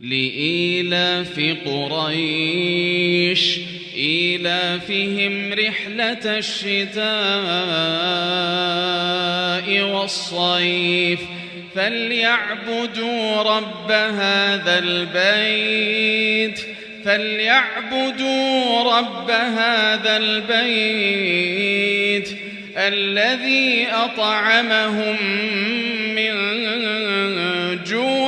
لإيلاف قريش إيلافهم رحلة الشتاء والصيف فليعبدوا رب هذا البيت الذي أطعمهم من جوع